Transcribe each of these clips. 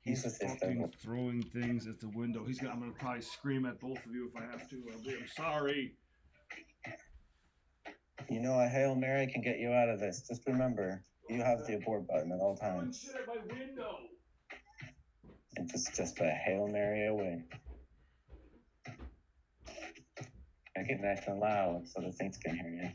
He's fucking Hizo throwing things at the window. I'm gonna probably scream at both of you if I have to. I'm sorry. You know, a Hail Mary can get you out of this. Just remember, you have the abort button at all Throwing times. shit at my window. And just a Hail Mary away. I get nice and loud so the saints can hear you.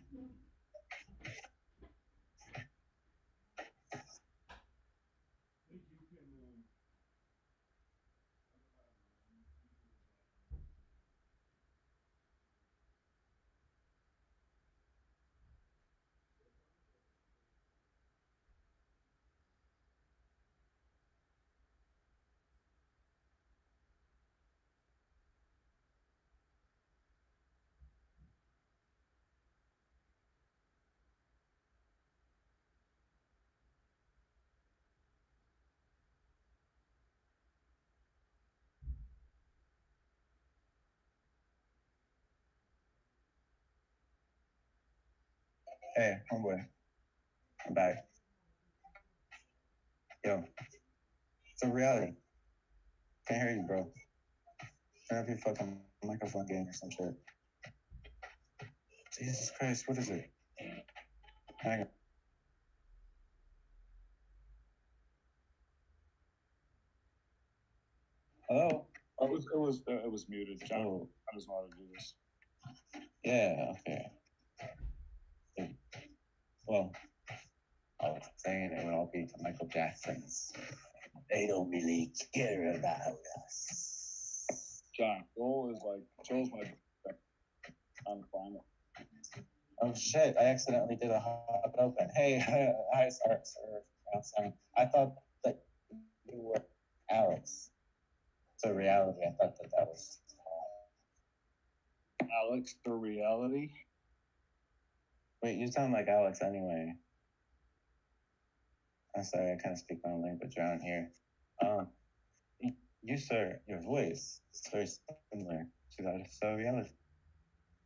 Hey, homeboy. I'm back. Yo, it's a reality. Can't hear you, bro. Turn up your fucking microphone gain or some shit. Jesus Christ, what is it? Hang on. Hello? It was muted. John, Oh, I just wanted to do this. yeah, okay. Well, I was saying it would all be to Michael Jackson's. They don't really care about us. John, Joel's my I'm fine. Oh shit, I accidentally did a hot open. Hey, hi, sir. I thought that you were Alex. It's a reality. I thought that was Alex, the reality. Wait, you sound like Alex anyway. I'm sorry, I kind of speak my own language around here. You, sir, your voice is very similar to that of so reality.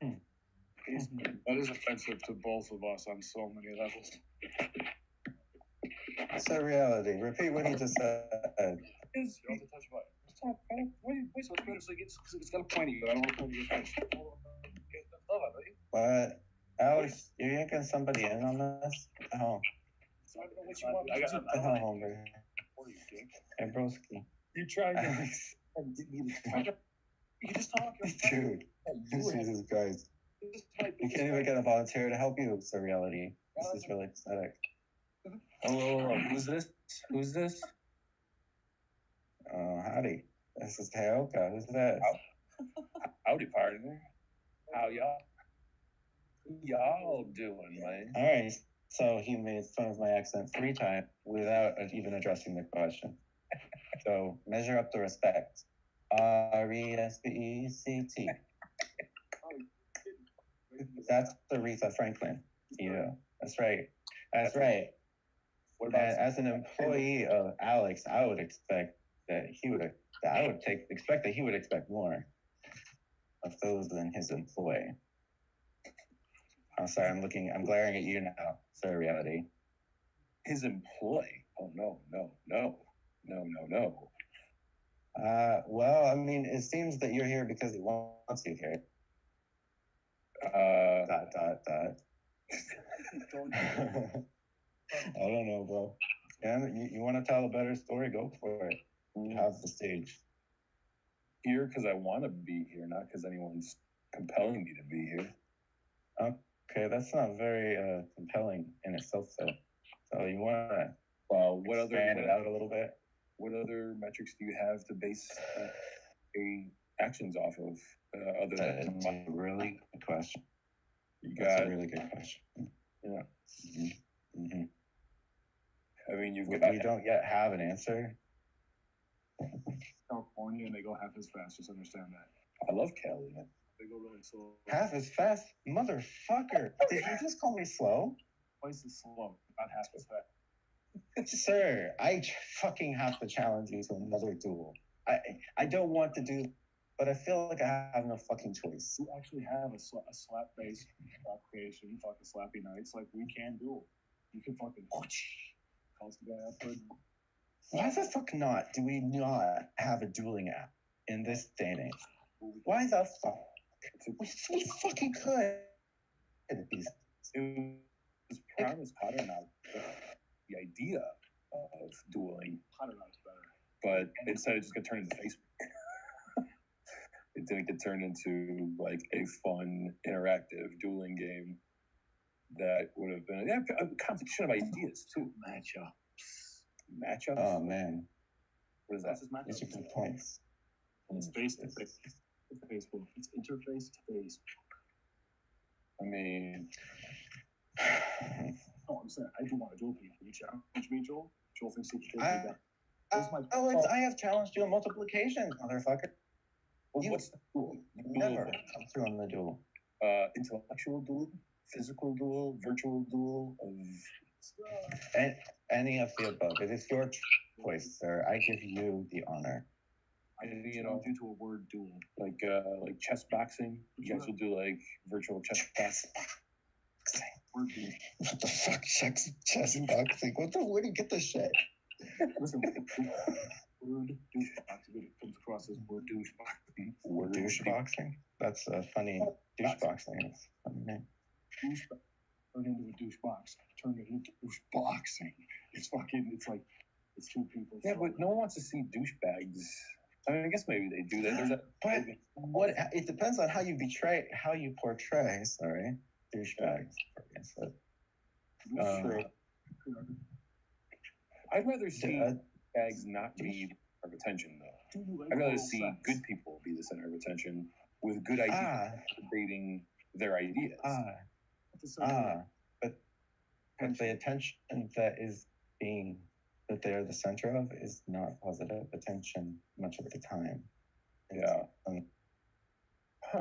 That is offensive to both of us on so many levels. So reality. Repeat what he just said. You don't have to touch button. Stop. Wait, so it's better so it's got a point at you. I don't want to point at your face. What? Alex, you're yanking somebody in on this? What the hell? So I don't know what you want me to do. What the hell, hombre? Hey, broski. You tried to Alex. get me to you just talk. Dude. Jesus Christ. You can't even get a volunteer to help you, Sir Reality. This is really pathetic. Hello, who's this? Who's this? Oh, howdy. This is Heyoka. Who's this? Howdy, partner. How y'all doing, man? All right. So he made fun of my accent 3 times without even addressing the question. So measure up the respect. RESPECT. That's Aretha Franklin. Yeah, that's right. That's right. What about As an employee of Alex, I would expect that he would. Expect that he would expect more of those than his employee. I'm sorry. I'm glaring at you now, Sir Reality. his employee? Oh no. Well, I mean, it seems that you're here because he wants you here. Dot. I don't know, bro. Yeah, you want to tell a better story? Go for it. You have the stage. Here because I want to be here, not because anyone's compelling me to be here. Okay, that's not very compelling in itself, though. So you want to What expand it out a little bit? What other metrics do you have to base a actions off of? Other than That's a really good question. That's a really good question. Yeah. Mm-hmm. I mean, We don't yet have an answer. California and they go half as fast. Just understand that. I love Cali. They go really slow. Half as fast, motherfucker! Did you just call me slow? Twice as slow, not half as fast. Sir, I fucking have to challenge you to another duel. I don't want to do, but I feel like I have no fucking choice. You actually have a slap-based creation, fucking slappy nights. Like, we can duel. You can fucking calls the guy up for Why the fuck not? Do we not have a dueling app in this day and age? Why the fuck? We fucking could. It was promised Patternot the idea of dueling, Patternot's better. but instead it just got turned into Facebook. It didn't get turned into like a fun, interactive dueling game that would have been a competition of ideas too. Matchups. Oh man, What is That's that? his matchup. these are good points. It's face to face. It's Facebook. It's interface to face. I mean, No, I'm saying I do want to duel people. You challenge me, Joel. Joel thinks he can I- take me down. That's my Alex, I have challenged you on multiple occasions, motherfucker. You what's the duel? never come through on the duel. Intellectual duel, physical duel, virtual duel of Any of the above. It is your choice, sir. I give you the honor. I you challenge know, you to a word duel. like chess boxing. You guys will do like virtual chess boxing. Word duel. What the fuck? Chess boxing? Where do you get this shit? Listen, word douchebox. It comes across as word douchebox. Douche boxing? That's a funny douche boxing. It's a funny name. Douchebox turned into a douchebox. Turned it into doucheboxing. It's fucking. It's like it's two people. Yeah, but no one wants to see douchebags. I mean, I guess maybe they do that. There's that. But what? It depends on how you portray. Sorry, douchebags. True. I'd rather see bags not be the center of attention, though. I'd rather see good people be the center of attention with good ideas, debating their ideas. But the attention that they are the center of is not positive attention much of the time. It's,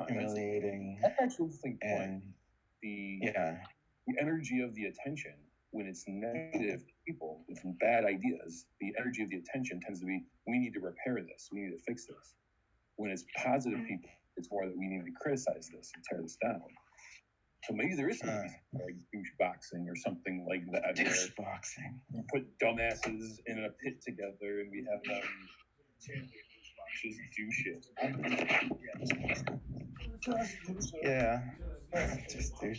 humiliating. That's actually the thing. And The energy of the attention, when it's negative people with bad ideas, the energy of the attention tends to be, we need to repair this, we need to fix this. When it's positive people, it's more that we need to criticize this and tear this down. So maybe there is something like douche boxing or something like that. Douche boxing. We put dumbasses in a pit together and we have them just do shit. Yeah. Just do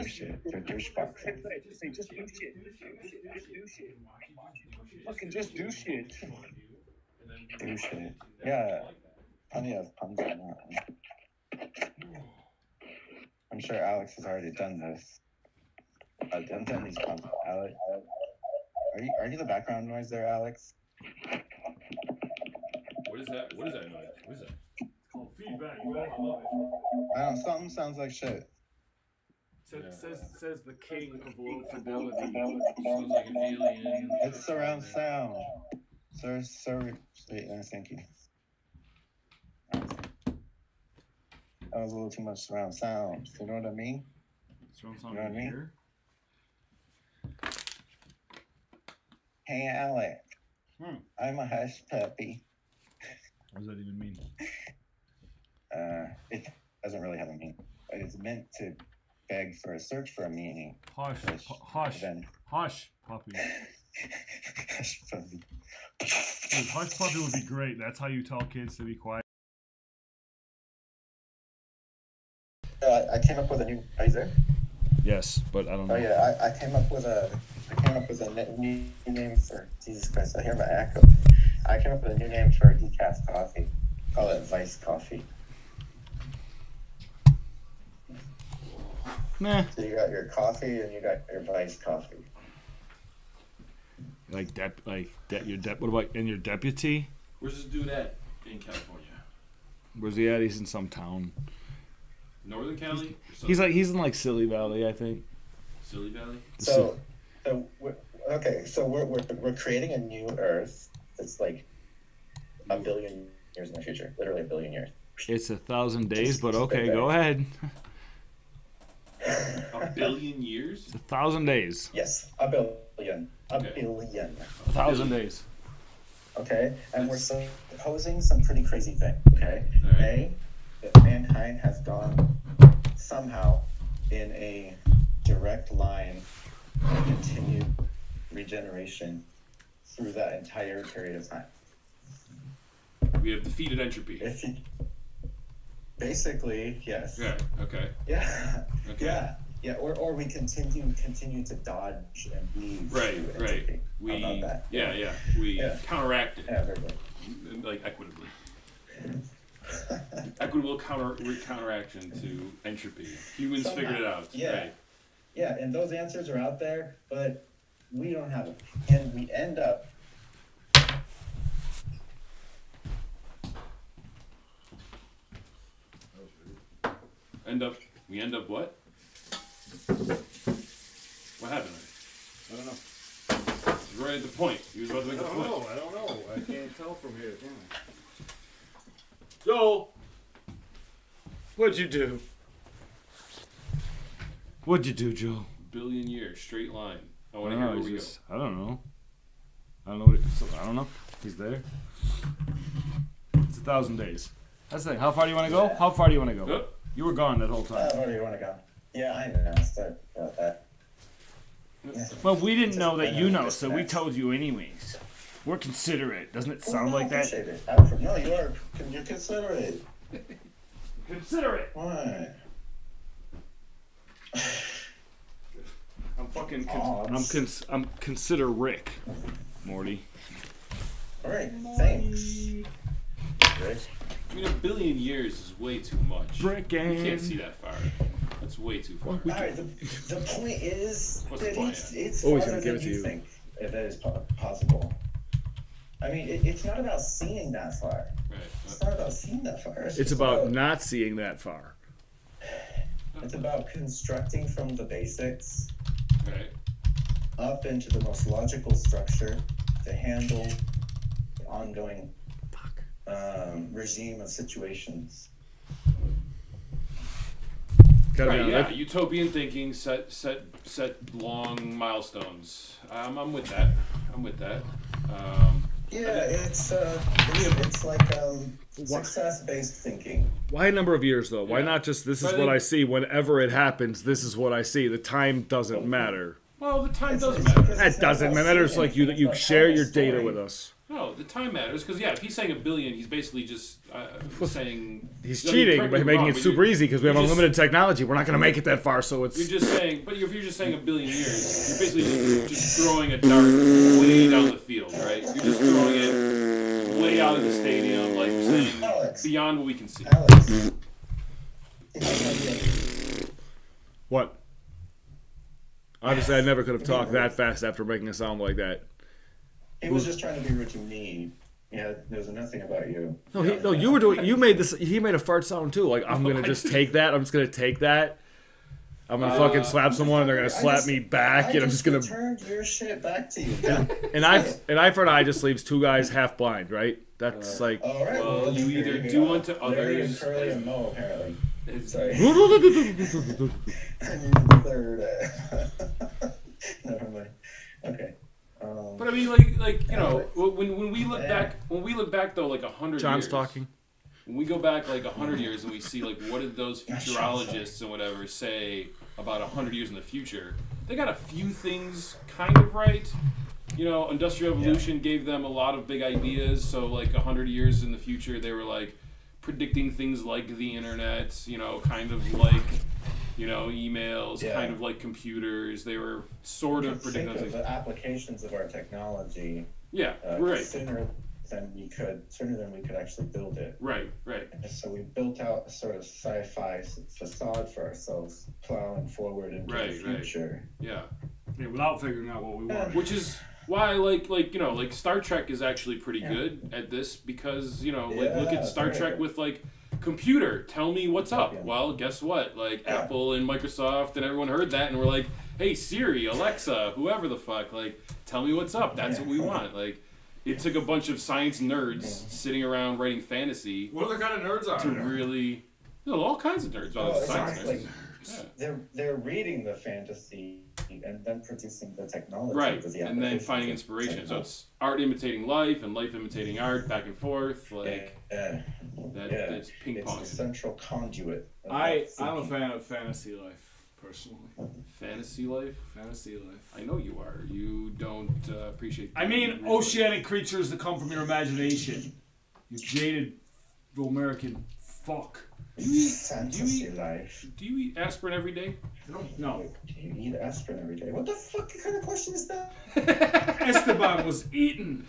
shit. They're douche boxing. Just do shit. Just do shit. Fucking just do shit. Do shit. Yeah. Plenty of puns on that one. I'm sure Alex has already done this. I've done these puns. Alex, are you the background noise there, Alex? What is that? What is that noise? What is that? It's called feedback. You know, I love it. I don't know, something sounds like shit. Says the king of low fidelity. Sounds like an alien. It's surround sound. Sir, thank you. That was a little too much surround sound. You know what I mean? Surround You know what I mean? here. Hey, Alex. I'm a hush puppy. What does that even mean? It doesn't really have a meaning, but it's meant to beg for a search for a meaning. Hush, hush, hush, puppy. Hush puppy. Dude, hush puppy would be great. That's how you tell kids to be quiet. I came up with a new. Are you there? Yes, but I don't know. Oh yeah, I came up with a new name for Jesus Christ. I hear my echo. I came up with a new name for decaf coffee. Call it Vice Coffee. Nah. So you got your coffee and you got your Vice Coffee. What about your deputy? Where's this dude at in California? Where's he at? He's in some town. Northern Cali? He's in like Silly Valley, I think. Silly Valley? So we're creating a new Earth that's like a billion years in the future, literally a billion years. It's 1,000 days, but okay, go ahead. A billion years? It's 1,000 days. Yes, a billion. Okay. Billion. 1,000 days. Okay, and we're supposing some pretty crazy thing. Okay, Right. that mankind has gone somehow in a direct line of continued regeneration through that entire period of time. We have defeated entropy. If you, basically, yes. Yeah. Okay. Yeah. Okay. Yeah. Or we continue to dodge and weave. Right. through Right. entropy. We. How about that? Yeah. We Yeah. counteract it, Yeah, very good. like equitably. Equitable counteraction to entropy. Humans Somehow. figured it out. Yeah. Right. Yeah, and those answers are out there, but we don't have them. And we end up We end up what? What happened? I don't know. He's right at the point. He was about to make the point. I don't know. I can't tell from here, can I? Joel! What'd you do? What'd you do, Joel? Billion years, straight line. I want to hear where we go. I don't know. I don't know. I don't know. He's there. It's 1,000 days. That's the thing. How far do you want to go? How far do you want to go? You were gone that whole time. where do you want to go? Yeah, I know. Sorry about that. Yeah. Well, we didn't know that you know, Just so we that. told you anyways. We're considerate. Doesn't it sound no, like I that? appreciate it. No, you are. You're considerate. Considerate. Why? I'm fucking. Odds. I'm consider Rick, Morty. All right, thanks. Rick. I mean, 1 billion years is way too much. Brickin'. You can't see that far. That's way too far. All right, the point is What's the that point? it's Always farther gonna give than it to you you. think that is possible. I mean, it's not about seeing that far. Right. It's not about seeing that far. It's just about not seeing that far. It's about constructing from the basics Right. up into the most logical structure to handle the ongoing regime of situations. Gotta be Right. Yeah. honest. Utopian thinking. Set long milestones. I'm with that. Yeah, it's like success-based thinking. Why a number of years though? Why Yeah. not just this is But what it- I see whenever it happens? This is what I see. The time doesn't matter. Well, the time does It's matter. because That it's not doesn't about matter. It's seeing like you anything, you it's share about your telling a data story. with us. No, the time matters because if he's saying 1 billion, he's basically just saying He's I mean, cheating correct by me if I'm making wrong, it but super easy because we have you're just- unlimited technology. We're not going to make it that far, so it's. You're just saying, but if you're just saying 1 billion years, you're basically just throwing a dart way down the field, right? You're just throwing it way out of the stadium, like you're saying Alex. beyond what we can see. Alex. What? Obviously, I never could have talked that fast after making a sound like that. He was just trying to be rude to me. Yeah, there was nothing about you. No, you were doing. You made this. He made a fart sound too. Like I'm gonna just take that. I'm just gonna take that. I'm gonna fucking slap someone, and they're gonna slap me back, and I'm just gonna. returned your shit back to you. An eye for an eye just leaves two guys half blind, right? That's like. All right. Well, you either do unto Larry and others. Curly and Mo, apparently. as- Sorry. Well, And you're the third. Never mind. Okay. But I mean, like you know, when we look back though, like 100 John's years. talking. When we go back like 100 years and we see like what did those futurologists and whatever say about 100 years in the future, they got a few things kind of right. You know, industrial revolution gave them a lot of big ideas. So like 100 years in the future, they were like predicting things like the internet. You know, kind of like emails, kind of like computers. They were sort of Think predicting of things. the applications of our technology Yeah, right, sooner than we could actually build it. right. And so we built out a sort of sci-fi facade for ourselves, plowing forward into the future. Yeah. Yeah, without figuring out what we want. Which is why, like Star Trek is actually pretty good at this because, look at Star Trek with, like, computer, tell me what's up. Yeah. Well, guess what? Like, Apple and Microsoft and everyone heard that and we're like, hey, Siri, Alexa, whoever the fuck, like, tell me what's up. That's what we want. Like, it took a bunch of science nerds sitting around writing fantasy What other kind of nerds are to really... There's all kinds of nerds. Oh, Science exactly. nerds. They're reading the fantasy and then producing the technology. Right, with the and then applications finding of inspiration. So technology. it's art imitating life and life imitating art, back and forth, like Yeah. that's ping It's pong. the central conduit. of I'm that a thinking. fan of fantasy life, personally. Fantasy life? Fantasy life. I know you are. You don't appreciate. I mean, oceanic creatures that come from your imagination. You jaded American fuck. Fantasy life. Do you eat aspirin every day? No. Do you eat aspirin every day? What the fuck kind of question is that? Esteban was eaten.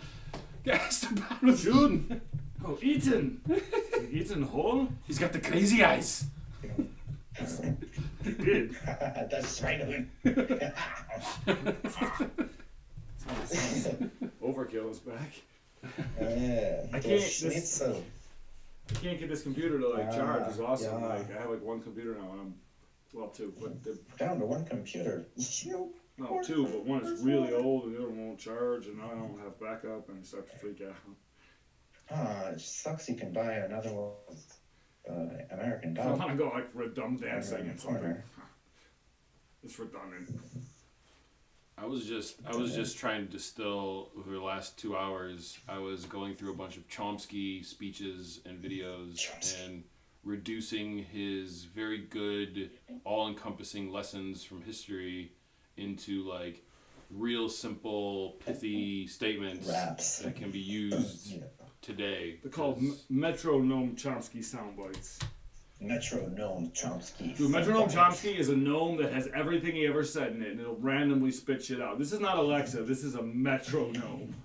Esteban was eaten. Oh, eaten. Eaten whole? He's got the crazy eyes. He did. That's right. Overkill is back. I can't get this computer to charge. It's awesome. Yeah. Like I have like one computer now, and two, but down to one computer. no, two, but one is really old and the other one won't charge, and I don't have backup, and I start to freak out. It sucks. You can buy another one with American I dollar. want to go like redundant thing and something. Corner. It's redundant. I was just trying to distill over the last 2 hours. I was going through a bunch of Chomsky speeches and videos and reducing his very good, all-encompassing lessons from history into like real simple, pithy statements Raps. that can be used today. They're called metronome Chomsky sound bites. Metronome Chomsky. Dude, metronome Chomsky is a gnome that has everything he ever said in it, and it'll randomly spit shit out. This is not Alexa. This is a metronome.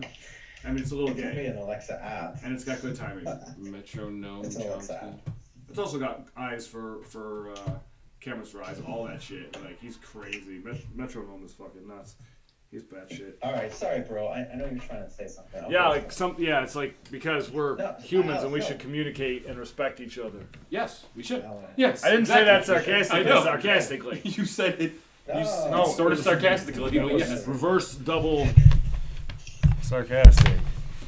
I mean, it's a little It could be gay, an Alexa app. and it's got good timing. Metronome It's an Alexa Chomsky. app. It's also got eyes for cameras for eyes, all that shit. Like he's crazy. Metronome is fucking nuts. He's bad shit. All right, sorry, bro. I know you're trying to say something. Yeah, like it's like because we're No, humans and we no. should communicate and respect each other. Yes, we should. No, Yes, I didn't say that exactly. sarcastically. I know. Sarcastically. You said it. No. Sort of it was- sarcastically. It was Yes. reverse double sarcastic.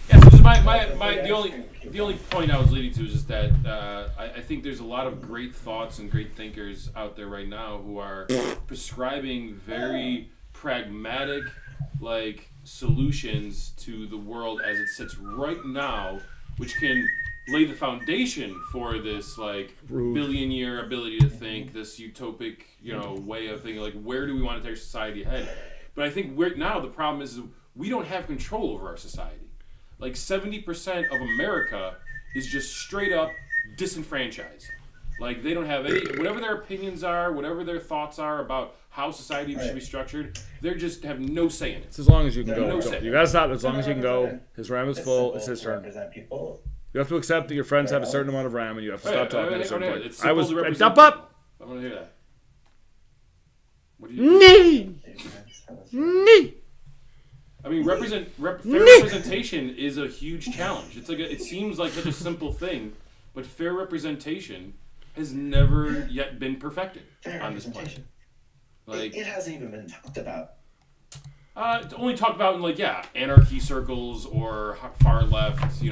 Yeah, so just the only point I was leading to is just that I think there's a lot of great thoughts and great thinkers out there right now who are prescribing very pragmatic like solutions to the world as it sits right now, which can lay the foundation for this like billion-year ability to think, this utopic way of thinking. Like, where do we want to take society ahead? But I think now the problem is we don't have control over our society. Like 70% of America is just straight up disenfranchised. Like they don't have any, whatever their opinions are, whatever their thoughts are about how society should be structured, they just have no say in it. It's as long as you can No, go. no, Go. no. You gotta stop as long as you can go. His RAM is full. It's his turn. Represent people. You have to accept that your friends have a certain amount of RAM, and you have to stop talking at a certain point. It's I was simple to represent- up up. I want to hear that. What do you do? Knee knee. I mean, fair representation is a huge challenge. It's like it seems like such a simple thing, but fair representation has never yet been perfected Fair on this planet. representation. Like It hasn't even been talked about. it's only talked about in anarchy circles or far left.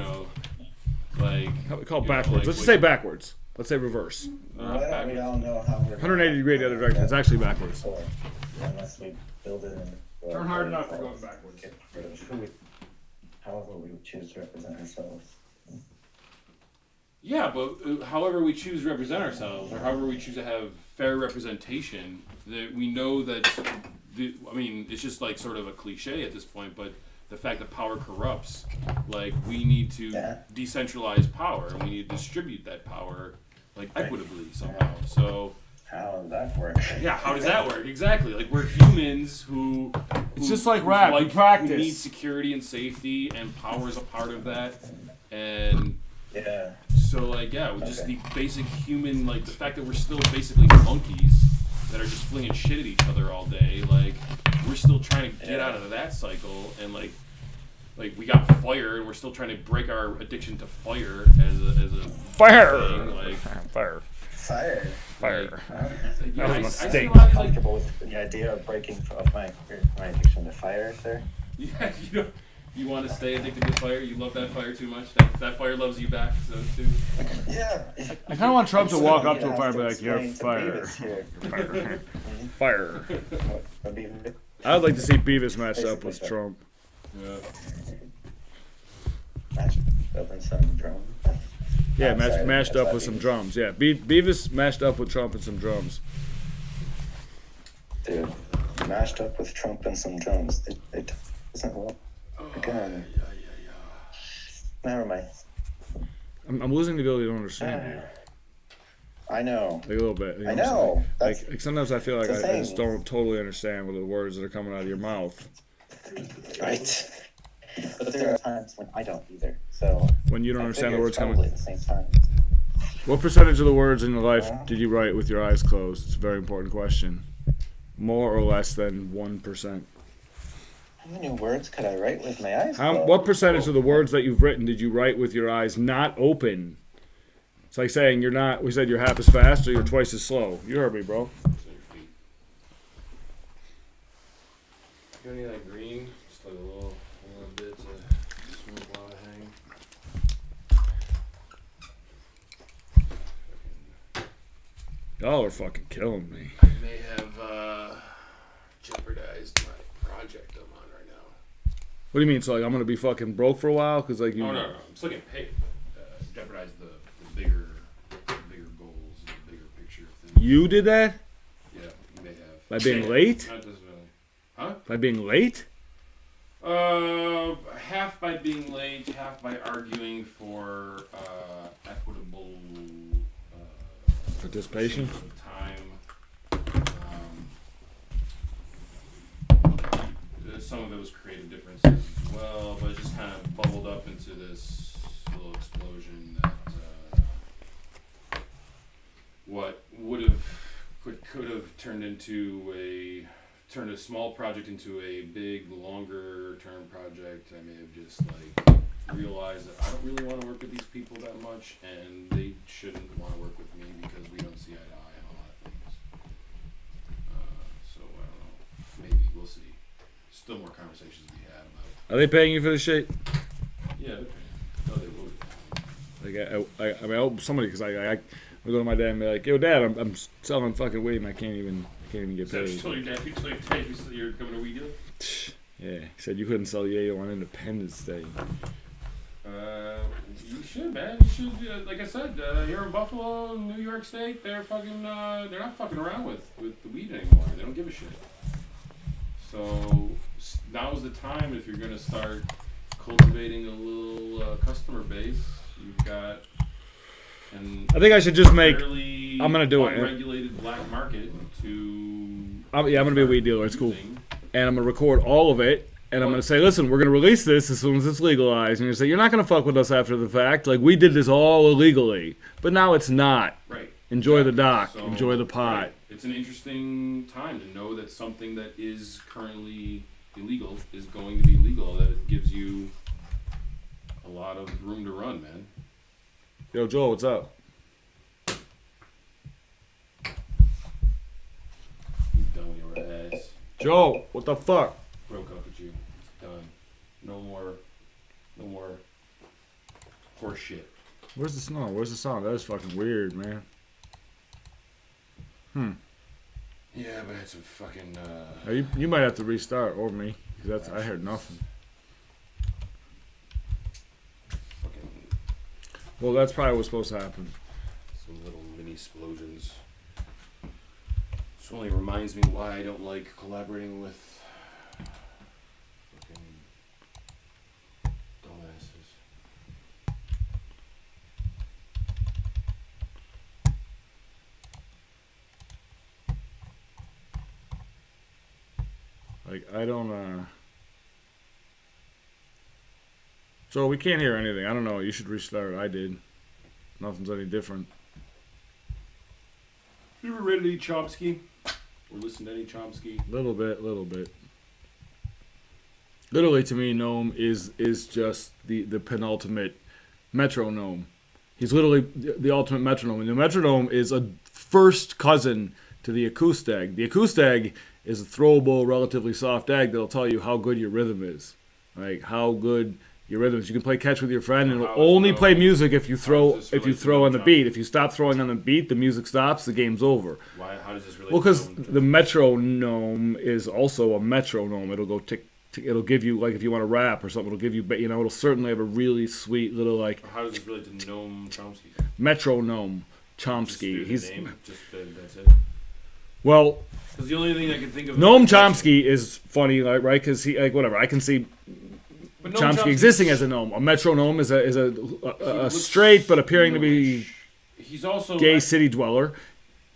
Call backwards. Let's just say backwards. Let's say reverse. Why don't we all know how we're 180 degree the other direction. It's actually backwards. Unless we build it in. Turn hard enough for going backwards. However we choose to represent ourselves. Yeah, but however we choose to represent ourselves, or however we choose to have fair representation, that we know that. It's just like sort of a cliche at this point, but the fact that power corrupts, like we need to decentralize power and we need to distribute that power like equitably somehow. So How does that work? yeah, how does that work? Exactly. Like we're humans who It's just like rap. You who practice. need security and safety, and power is a part of that. And Yeah. so with just the basic human, like the fact that we're still basically monkeys that are just flinging shit at each other all day, like we're still trying to get out of that cycle, and like we got fire and we're still trying to break our addiction to fire as a Fire. thing, like Fire. Fire. Fire. yeah, was a I see mistake. a lot of, like, Comfortable with the idea of breaking of my addiction to fire, sir? yeah, you want to stay addicted to fire? You love that fire too much? That fire loves you back, so too. Yeah. I kind of want Trump to walk up to a You fire and be have like, to "You're explain to fire." Beavis here. Fire. What Beavis- I would like to see Beavis matched up with Trump. Yeah. Matched up in some drum. Yeah, I'm sorry, mashed that's up not with some Beavis. drums. Yeah, Beavis mashed up with Trump and some drums. Dude, mashed up with Trump and some drums. It doesn't work. Again. Never mind. I'm losing the ability to understand you. I know. Like a little bit. You know I what I'm know. saying? Like sometimes I feel like the I just thing. don't totally understand what the words that are coming out of your mouth. Right. But there are times when I don't either. So When you don't I understand the figure words it's probably coming. at the same time. What percentage of the words in your life did you write with your eyes closed? It's a very important question. More or less than 1%. How many words could I write with my eyes closed? What percentage of the words that you've written did you write with your eyes not open? It's like saying you're not. We said you're half as fast or you're twice as slow. You heard me, bro. Got any of that green? Just like a little bit to smoke while I hang. Y'all are fucking killing me. I may have jeopardized my project I'm on right now. What do you mean? So like I'm gonna be fucking broke for a while? Cause like you. Oh no, I'm still getting paid. Jeopardize the bigger goals and the bigger picture of things. You did that Yeah, you may have. by being late? Not necessarily. Huh? By being late? Half by being late, half by arguing for equitable Participation? of time. Some of it was creative differences as well, but it just kind of bubbled up into this little explosion that what could have turned a small project into a big, longer term project. I may have just like realized that I don't really want to work with these people that much, and they shouldn't want to work with me because we don't see eye to eye on a lot of things. So I don't know. Maybe we'll see. Still more conversations to be had about. Are they paying you for this shit? Yeah, they're paying. No, they would. Like I hope somebody, cause I go to my dad and be like, yo, Dad, I'm selling fucking weed and I can't even get So paid. told your dad, you're coming to weed dealer? Yeah, he said you couldn't sell yayo on Independence Day. You should, man. You should. Like I said, here in Buffalo, New York State, they're fucking. They're not fucking around with the weed anymore. They don't give a shit. So now's the time if you're gonna start cultivating a little customer base. You've got. And I think I should just make. fairly I'm gonna do it. unregulated black market to. I'm gonna be a weed dealer. It's cool, and I'm gonna record all of it. And I'm going to say, listen, we're going to release this as soon as it's legalized. And you say, you're not going to fuck with us after the fact. Like, we did this all illegally. But now it's not. Right. Enjoy the dock. So, Enjoy the pot. Right. It's an interesting time to know that something that is currently illegal is going to be legal. That it gives you a lot of room to run, man. Yo, Joel, what's up? You done with your ass. Joe, what the fuck? Broke up with you. It's done. No more horse shit. Where's the snow? Where's the song? That is fucking weird, man. Yeah, but it's a fucking. You might have to restart, or me, because I heard nothing. Fucking Well, that's probably what's supposed to happen. some little mini explosions. This only reminds me why I don't like collaborating with fucking dumbasses. Like, I don't, So we can't hear anything. I don't know. You should restart. I did. Nothing's any different. You ever read any Chomsky? Or listen to any Chomsky? Little bit. Literally, to me, Gnome is just the penultimate metronome. He's literally the ultimate metronome. And the metronome is a first cousin to the acoustag. The acoustag is a throwable, relatively soft egg that'll tell you how good your rhythm is. Like, how good your rhythm is. You can play catch with your friend, and it'll only play music if you throw on the beat. If you stop throwing on the beat, the music stops, the game's over. Why? How does this relate? Well, because the metronome is also a metronome. It'll go tick, tick. It'll give you, like, if you want to rap or something, it'll give you, it'll certainly have a really sweet little, like, How does this relate to Noam Chomsky? metronome Chomsky. Just the name? Just that's it? Well, Because the only thing I can think of. Noam Chomsky is funny, like, right? Because he, like, whatever. I can see But Chomsky existing as a gnome. A metronome is a straight but appearing to be He's also gay city dweller,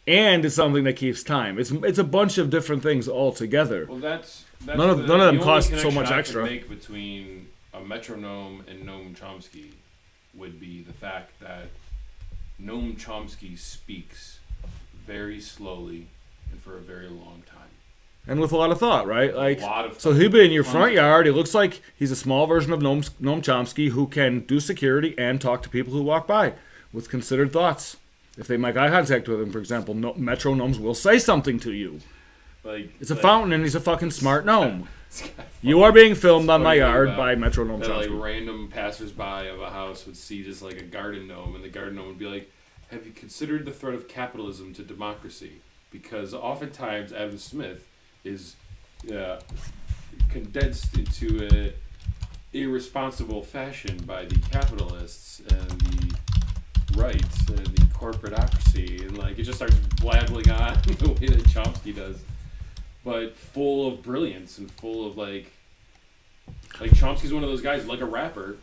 and it's something that keeps time. It's a bunch of different things all together. Well, that's None of them the only cost so connection much I extra. could make between a metronome and Noam Chomsky would be the fact that Noam Chomsky speaks very slowly and for a very long time. And with a lot of thought, right? Like, lot of so he'd be in your front yard. It looks like he's a small version of Noam Chomsky who can do security and talk to people who walk by with considered thoughts. If they make eye contact with him, for example, metronomes will say something to you. Like It's a fountain, and he's a fucking smart gnome. You are being filmed on my yard by metronome that, Chomsky. like random passersby of a house would see just like a garden gnome, and the garden gnome would be like, "Have you considered the threat of capitalism to democracy?" Because oftentimes Adam Smith is condensed into a irresponsible fashion by the capitalists and the rights and the corporatocracy, and like it just starts blabbling on the way that Chomsky does, but full of brilliance and full of like Chomsky's one of those guys, like a rapper,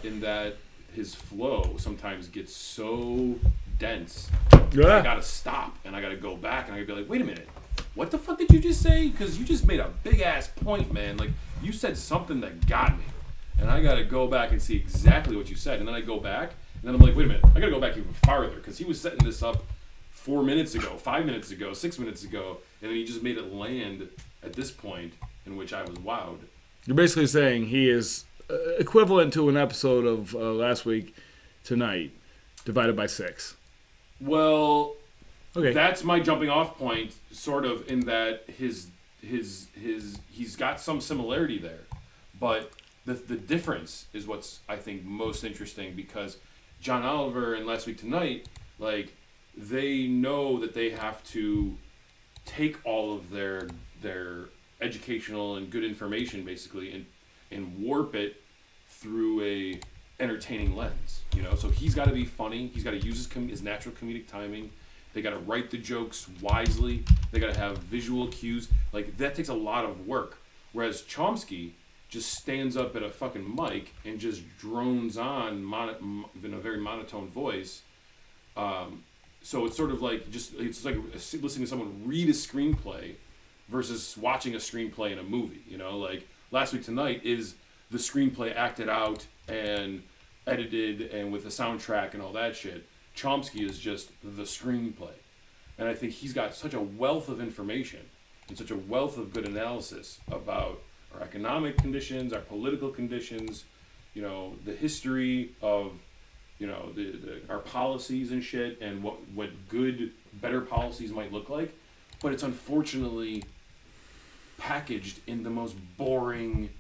in that his flow sometimes gets so dense. Yeah. I gotta stop and I gotta go back and I gotta be like, wait a minute, what the fuck did you just say? Because you just made a big ass point, man. Like you said something that got me, and I gotta go back and see exactly what you said. And then I go back and then I'm like, wait a minute, I gotta go back even farther because he was setting this up 4 minutes ago, 5 minutes ago, 6 minutes ago, and then he just made it land at this point in which I was wowed. You're basically saying he is equivalent to an episode of Last Week Tonight divided by 6. Well, Okay. that's my jumping off point, sort of, in that he's got some similarity there, but the difference is what's I think most interesting, because John Oliver and Last Week Tonight, like, they know that they have to take all of their educational and good information basically and warp it through a entertaining lens, you know. So he's got to be funny. He's got to use his natural comedic timing. They got to write the jokes wisely. They got to have visual cues. Like that takes a lot of work. Whereas Chomsky just stands up at a fucking mic and just drones on in a very monotone voice. So it's sort of like it's like listening to someone read a screenplay versus watching a screenplay in a movie. You know, like Last Week Tonight is the screenplay acted out and edited and with a soundtrack and all that shit. Chomsky is just the screenplay. And I think he's got such a wealth of information and such a wealth of good analysis about our economic conditions, our political conditions, you know, the history of, you know, our policies and shit, and what good, better policies might look like. But it's unfortunately packaged in the most boring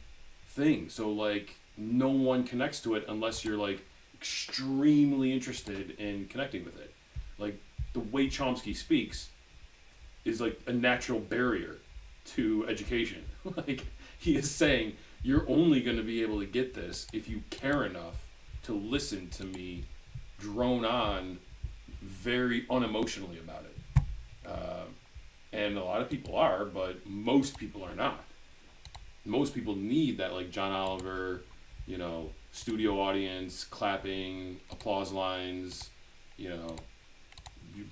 thing. So, like, no one connects to it unless you're, like, extremely interested in connecting with it. Like, the way Chomsky speaks is, like, a natural barrier to education. Like, he is saying, you're only going to be able to get this if you care enough to listen to me drone on very unemotionally about it. And a lot of people are, but most people are not. Most people need that, like, John Oliver, you know, studio audience, clapping, applause lines, you know,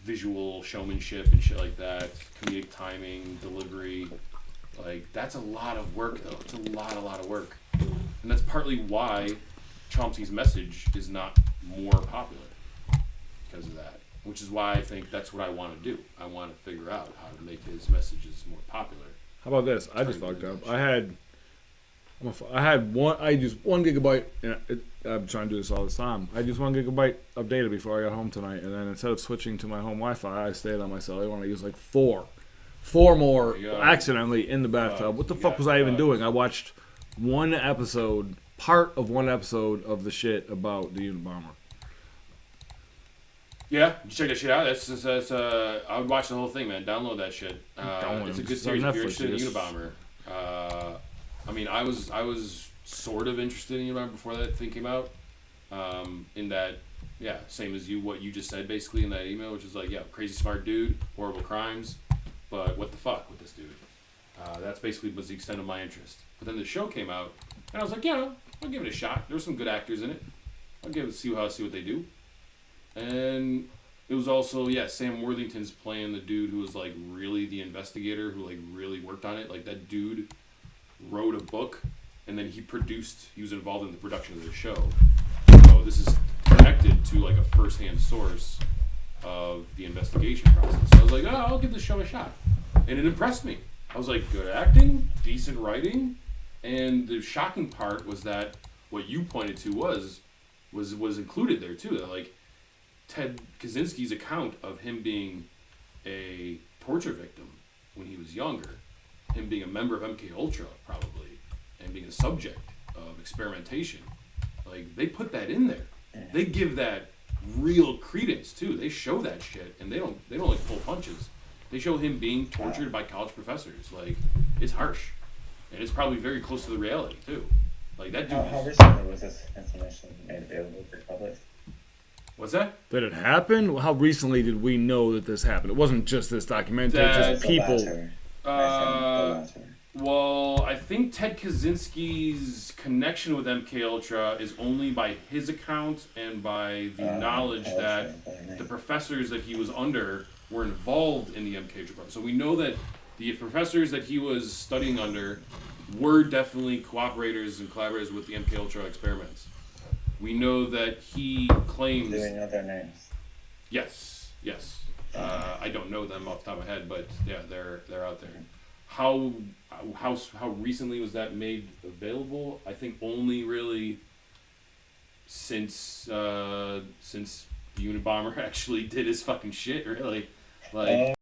visual showmanship and shit like that, comedic timing, delivery. Like, that's a lot of work, though. It's a lot of work. And that's partly why Chomsky's message is not more popular, because of that. Which is why I think that's what I want to do. I want to figure out how to make his messages more popular. How about this? I just fucked up. I had 1 gigabyte. I'm trying to do this all the time. I used 1 gigabyte of data before I got home tonight, and then instead of switching to my home Wi-Fi, I stayed on my cellular and I used like four more accidentally in the bathtub. What the fuck was I even doing? I watched part of one episode of the shit about the Unabomber. Yeah, you check that shit out. That's I would watch the whole thing, man. Download that shit. It's a good series if you're interested in Unabomber. I mean, I was sort of interested in Unabomber before that thing came out. In that Yeah, same as you. What you just said basically in that email, which is like, yeah, crazy smart dude, horrible crimes, but what the fuck with this dude? That's basically was the extent of my interest. But then the show came out, and I was like, yeah, I'll give it a shot. There were some good actors in it. I'll give it see what they do. And it was also Sam Worthington's playing the dude who was like really the investigator who like really worked on it. Like that dude wrote a book, and then he was involved in the production of the show. So this is connected to like a first-hand source of the investigation process. So I was like, oh, I'll give this show a shot, and it impressed me. I was like, good acting, decent writing, and the shocking part was that what you pointed to was included there too. That like Ted Kaczynski's account of him being a torture victim when he was younger, him being a member of MK Ultra probably, and being a subject of experimentation, like they put that in there. They give that real credence too. They show that shit, and they don't like pull punches. They show him being tortured by college professors. Like it's harsh, and it's probably very close to the reality too. Like that dude. How recently was this information made available for the public? What's that? Did it happen? How recently did we know that this happened? It wasn't just this documentary, just people. Well, I think Ted Kaczynski's connection with MK Ultra is only by his account and by the knowledge that the professors that he was under were involved in the MK Ultra. So we know that the professors that he was studying under were definitely cooperators and collaborators with the MK Ultra experiments. We know that he claims. Do we know their names? Yes. I don't know them off the top of my head, but yeah, they're out there. How recently was that made available? I think only really since the Unabomber actually did his fucking shit. Really, like.